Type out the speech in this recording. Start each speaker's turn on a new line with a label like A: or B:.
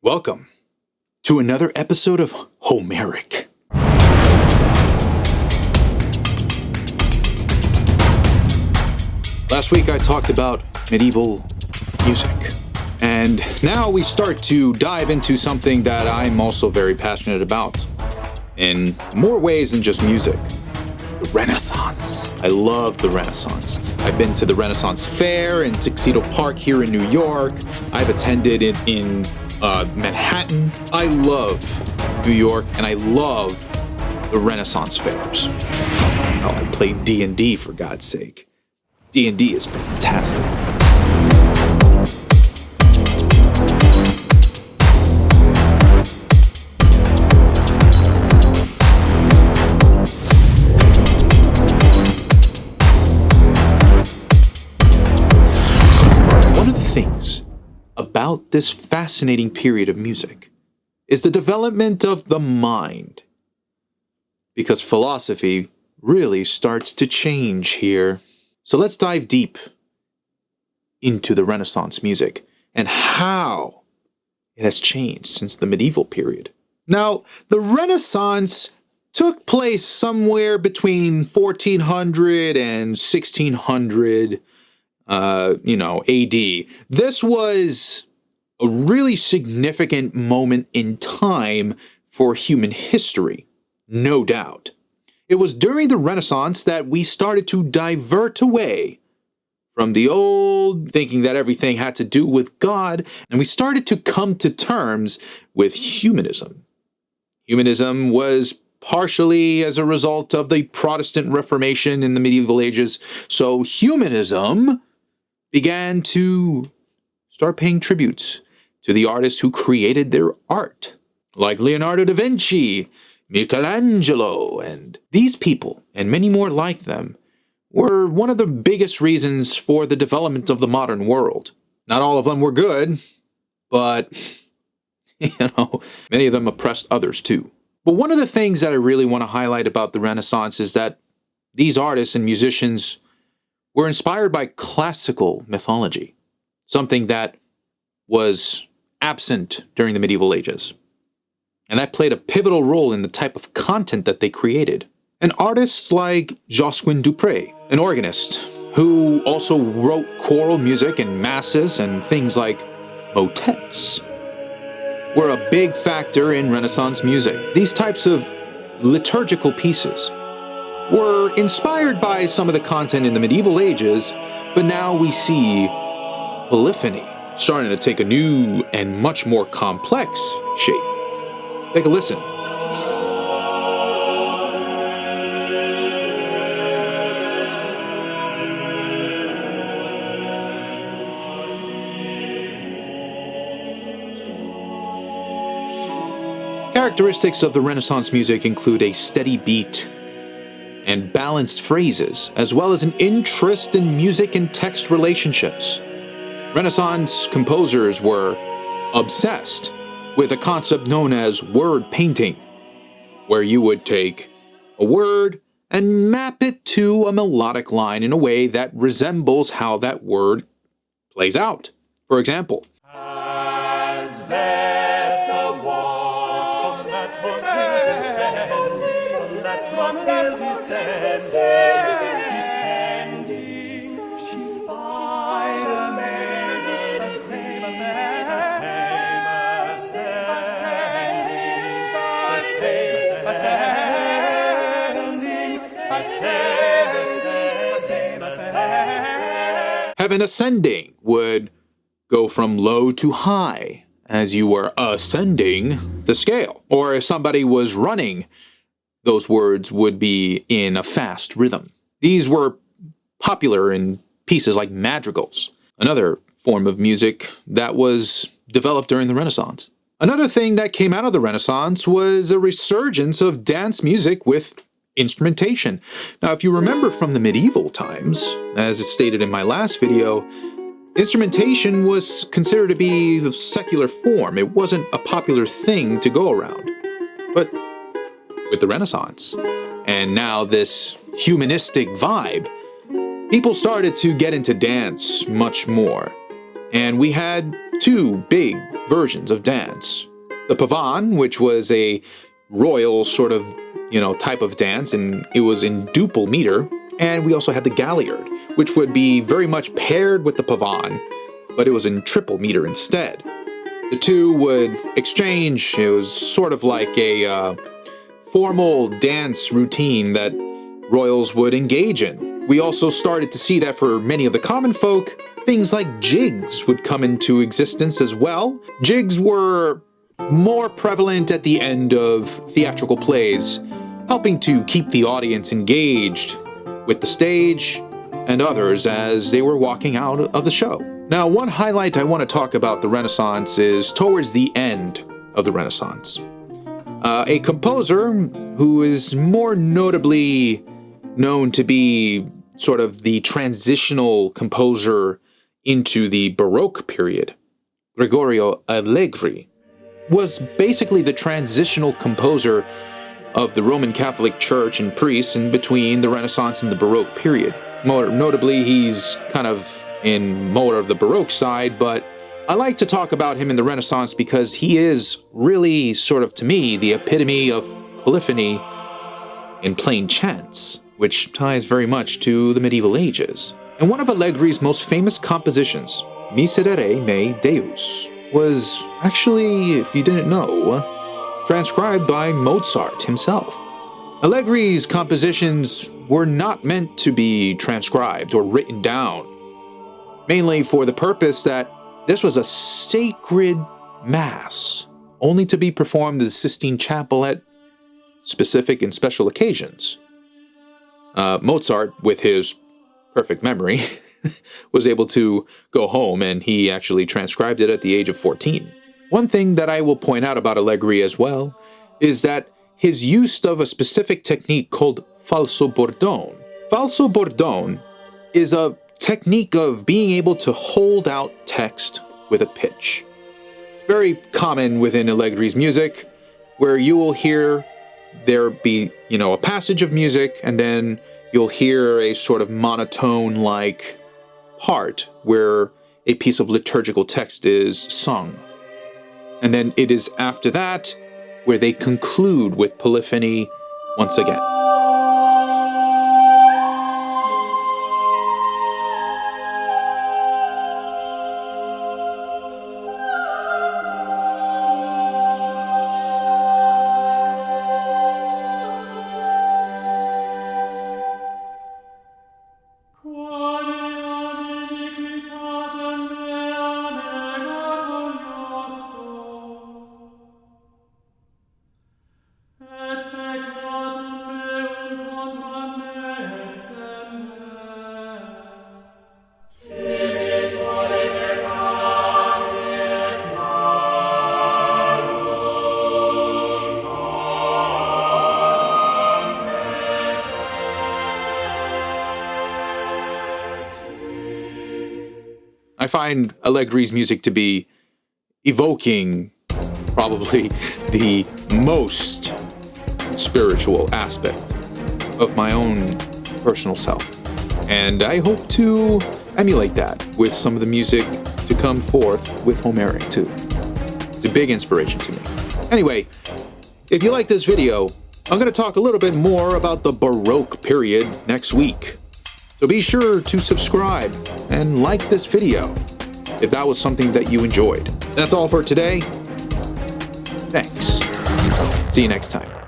A: Welcome to another episode of Homerik. Last week I talked about medieval music, and now we start to dive into something that I'm also very passionate about in more ways than just music. The Renaissance. I love the Renaissance. I've been to the Renaissance Fair in Tuxedo Park here in New York. I've attended it in Manhattan. I love New York, and I love the Renaissance fairs. Oh, I play D&D, for God's sake. D&D is fantastic. One of the things about this fascinating period of music is the development of the mind, because philosophy really starts to change here. So let's dive deep into the Renaissance music and how it has changed since the medieval period. Now, the Renaissance took place somewhere between 1400 and 1600 AD. This was a really significant moment in time for human history, no doubt. It was during the Renaissance that we started to divert away from the old thinking that everything had to do with God, and we started to come to terms with humanism. Humanism was partially as a result of the Protestant Reformation in the medieval ages, so humanism began to start paying tributes to the artists who created their art, like Leonardo da Vinci, Michelangelo, and these people, and many more like them, were one of the biggest reasons for the development of the modern world. Not all of them were good, but, many of them oppressed others too. But one of the things that I really want to highlight about the Renaissance is that these artists and musicians were inspired by classical mythology, something that was absent during the medieval ages. And that played a pivotal role in the type of content that they created. And artists like Josquin Dupré, an organist, who also wrote choral music and masses and things like motets, were a big factor in Renaissance music. These types of liturgical pieces were inspired by some of the content in the medieval ages, but now we see polyphony starting to take a new and much more complex shape. Take a listen. Characteristics of the Renaissance music include a steady beat and balanced phrases, as well as an interest in music and text relationships. Renaissance composers were obsessed with a concept known as word painting, where you would take a word and map it to a melodic line in a way that resembles how that word plays out. For example, as Vesta was, that was descending, she spies made the same Heaven ascending would go from low to high as you were ascending the scale. Or if somebody was running, those words would be in a fast rhythm. These were popular in pieces like madrigals, another form of music that was developed during the Renaissance. Another thing that came out of the Renaissance was a resurgence of dance music with instrumentation. Now, if you remember from the medieval times, as it's stated in my last video, instrumentation was considered to be of secular form. It wasn't a popular thing to go around. But with the Renaissance, and now this humanistic vibe, people started to get into dance much more. And we had two big versions of dance. The pavan, which was a royal sort of, type of dance, and it was in duple meter. And we also had the galliard, which would be very much paired with the pavan, but it was in triple meter instead. The two would exchange. It was sort of like a formal dance routine that royals would engage in. We also started to see that for many of the common folk, things like jigs would come into existence as well. Jigs were more prevalent at the end of theatrical plays, helping to keep the audience engaged with the stage and others as they were walking out of the show. Now, one highlight I want to talk about the Renaissance is towards the end of the Renaissance. A composer who is more notably known to be sort of the transitional composer into the Baroque period, Gregorio Alegri, was basically the transitional composer of the Roman Catholic Church and priests in between the Renaissance and the Baroque period. More notably, he's kind of in more of the Baroque side, but I like to talk about him in the Renaissance because he is really sort of, to me, the epitome of polyphony in plain chants, which ties very much to the medieval ages. And one of Allegri's most famous compositions, Miserere me Deus, was actually, if you didn't know, transcribed by Mozart himself. Allegri's compositions were not meant to be transcribed or written down, mainly for the purpose that this was a sacred mass, only to be performed in the Sistine Chapel at specific and special occasions. Mozart, with his perfect memory, was able to go home, and he actually transcribed it at the age of 14. One thing that I will point out about Allegri as well is that his use of a specific technique called Falso Bordone. Falso Bordone is a technique of being able to hold out text with a pitch. It's very common within Allegri's music, where you will hear there be, a passage of music, and then you'll hear a sort of monotone-like part where a piece of liturgical text is sung. And then it is after that where they conclude with polyphony once again. I find Allegri's music to be evoking probably the most spiritual aspect of my own personal self. And I hope to emulate that with some of the music to come forth with Homerik too. It's a big inspiration to me. Anyway, if you like this video, I'm going to talk a little bit more about the Baroque period next week. So be sure to subscribe and like this video if that was something that you enjoyed. That's all for today. Thanks. See you next time.